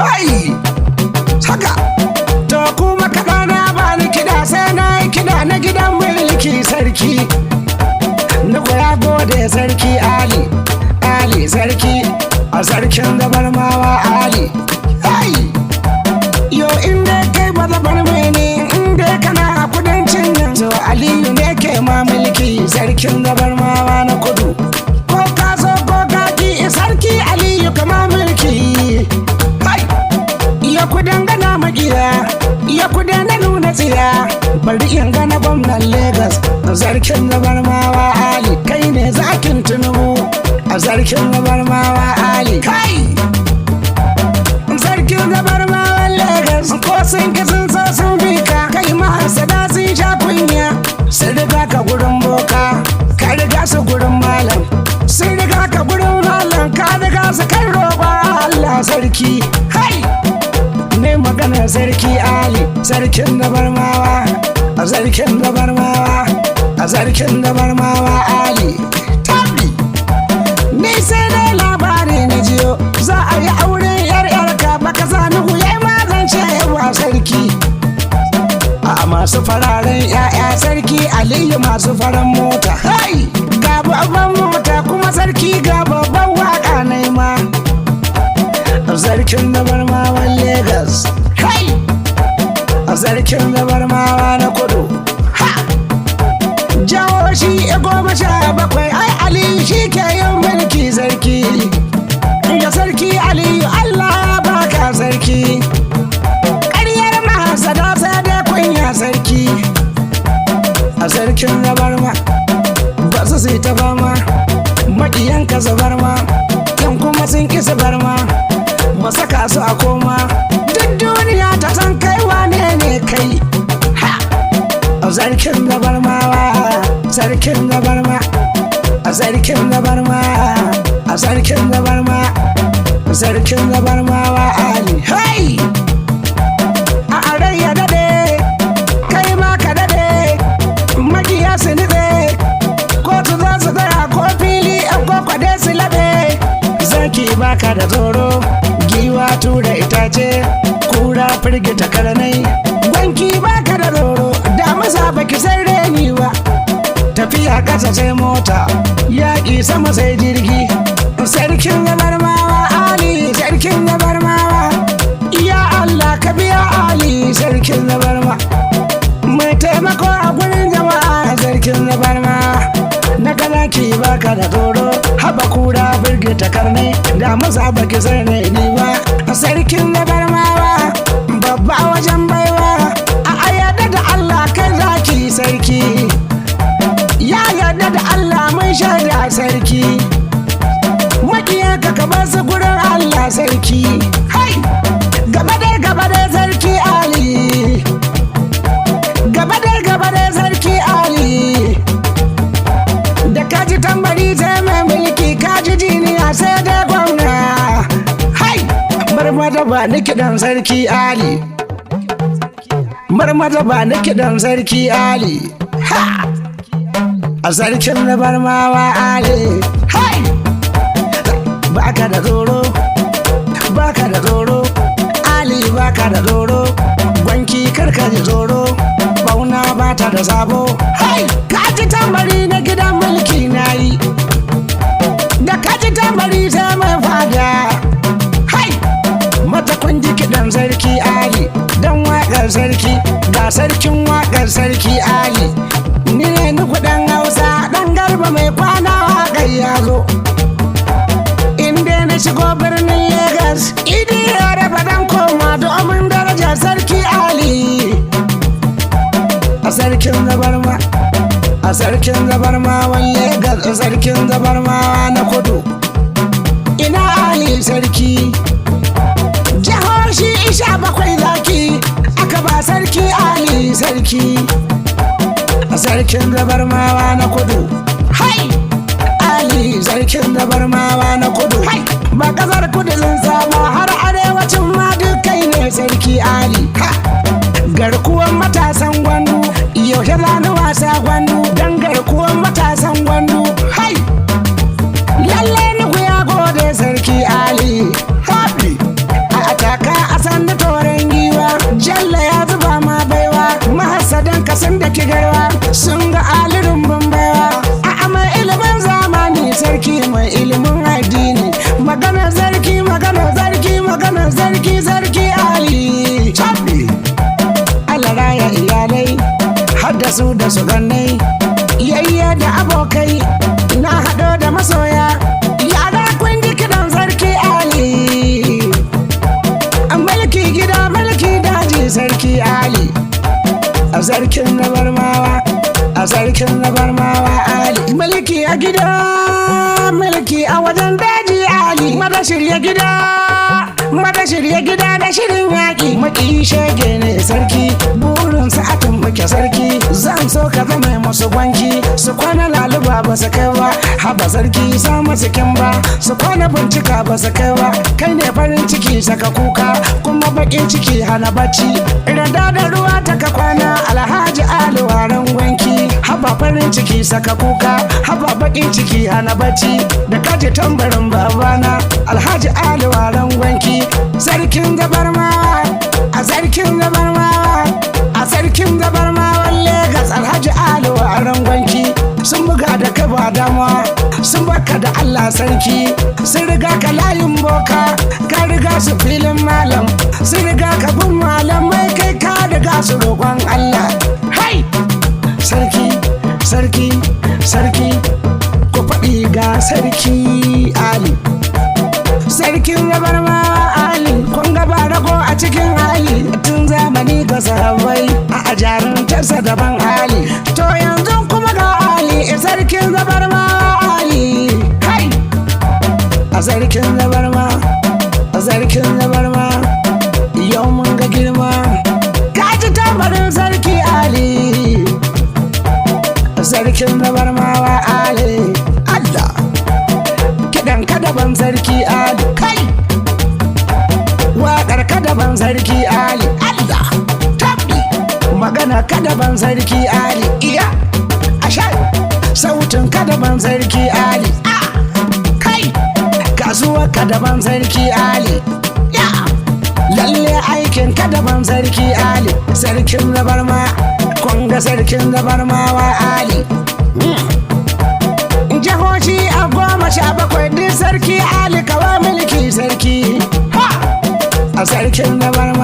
hai haka to kuma kaɗa na ba ni kiɗa sai na yi kiɗa na gidan mulki sarki na ya gode sarki Ali sarki a sarkin zabarmawa Ali hai yo inda kai ba zabarme ne inda kana a kudancin nan so Aliyu ne ke ma mulki sarkin zabarmawa na kudu ko ka so ko ka ki sarki Aliyu kama mulki hai ya kudan gana magiya ya kudan na nuna tsiya bari in gana gwamnan Legas sarkin zabarmawa Ali kai ne zakin Tinubu a sarkin zabarmawa Ali kai sarkin zabarmawa Legas ko sun ki sun so sun bi ka kai mahasada sun sha kunya sun riga ka gurin boka ka riga su gurin malam sun riga ka gurin malam ka riga su kai roƙa Allah sarki hai ne magana sarki Ali sarkin zabarmawa a sarkin zabarmawa a sarkin zabarmawa Ali tabi ni sai dai labari na jiyo za a yi auren yarka baka sani huyai ma zan ce yawa sarki a masu fararen ya'ya sarki Aliyu masu faran mota hai ga babban mota kuma sarki ga babban waka nai ma sarkin zabarmawan Legas hai a sarkin zabarmawa na kudu ha jawo shi 17 ai Aliyu shi ke yin mulki sarki ya sarki Aliyu Allah ya baka sarki ƙaryar mahasada sai dai kunya sarki a sarkin zabarma ba su sai ta fama maƙiyanka zabarma yan kuma sun ƙi zabarma masaka su a koma duk duniya ta san kai wane ne kai ha a sarkin zabarmawa sarkin zabarma a sarkin zabarma a sarkin zabarma a sarkin zabarmawa Ali hai a arai ya dade kai ma ka dade magiya su nitse ko su za su tsaya ko fili ko kwade su labe zaki baka da tsoro giwa tura itace kura firgita karnai gwanki baka da tsoro da masa baki sai reni ba tafiya ƙasa sai mota yaƙi sama sai jirgi sarkin zabarmawa Ali sarkin zabarmawa ya Allah ka biya Ali sarkin zabarma mai taimako a gurin jama'a sarkin zabarma na galaki baka da tsoro haba kura birgita karnai da masa baki sai ne ni ba sarkin zabarmawa babba wajen baiwa a ayyada da Allah kai zaki sarki ya yarda da Allah mun shaida sarki makiyanka ka bar su gurin Allah sarki hai gaba dai sarki Ali gaba dai sarki Ali da kaji tambari sai mai mulki kaji jiniya sai da gwamna hai marmada ba ni kiɗan sarki Ali marmada ba ni kiɗan sarki Ali ha a sarkin zabarmawa Ali hai baka da tsoro Ali baka da tsoro gwanki karka ji tsoro bauna bata da sabo hai kaji tambari na gidan mulki nayi da kaji tambari sai mai fada hai mata kun ji kiɗan sarki Ali dan waƙar sarki ga sarkin waƙar sarki Ali ni ne ni kuɗin Hausa ɗan Garba mai kwana waƙar ya zo inda na shigo birnin Legas idi ya raba dan koma domin darajar sarki Ali a sarkin zabarma a sarkin zabarmawan Legas a sarkin zabarmawa na kudu ina Ali sarki jihohi 17 zaki aka ba sarki Ali sarki a sarkin zabarmawa na kudu hai Ali sarkin zabarmawa na kudu hai ba kasar kudu sun samu har arewacin ma duk kai ne sarki Ali ha garkuwan matasan gwandu yaushe zani wasa gwandu dan garkuwan matasan gwandu hai lalle ni ku ya gode sarki Ali happy a ataka maganar sarki Ali Chappi Allah raya iyalai haddasu da su gannai yayye da abokai na hado da masoya yara kun ji kidan sarki Ali mulki gida mulki daji sarki Ali a sarkin na barmawa Ali mulki a gida mulki a wajen daji Ali mada shirya gida da shirin yaƙi maki shege ne sarki burinsa a tumɓuke sarki zan so ka zama musu gwanki su kwana laluba ba su kai ba haba sarki sa masu kin ba su kwana bincika ba su kai ba kai ne farin ciki saka kuka kuma bakin ciki hana bacci rada da ruwa ta ka kwana alhaji Ali waran gwanki haba farin ciki saka kuka haba bakin ciki hana bacci da kaji tambarin babana alhaji Ali waran gwanki sarkin gabarmawa a sarkin gabarmawa Legas alhaji Ali waran gwanki sun buga da kai ba damuwa sun baka da Allah sarki sun riga ka layin boka ka riga su filin malam sun riga ka bin malamai kai ka riga su roƙon Allah hai sarki ku faɗi ga sarki Ali sarkin gabarmawa Ali kun gaba rago a cikin Ali tun zamani ga sahabbai a jarumtarsa daban Ali to yanzu kuma ga Ali sarkin gabarmawa Ali hai a sarkin gabarma yau mun ga girma kaji tambarin sarki Ali sarkin gabarmawa Ali Allah kidan ka daban sarki Ali kai waƙar ka daban sarki Ali Allah tabbi magana ka daban sarki Ali iya ashai sautin ka daban sarki Ali kai kasuwar ka daban sarki Ali ya lalle aikin ka daban sarki Ali sarkin gabarma kunga sarkin gabarmawa Ali jihohi a 17 duk sarki Ali kawa mulki sarki ha a sarkin gabarma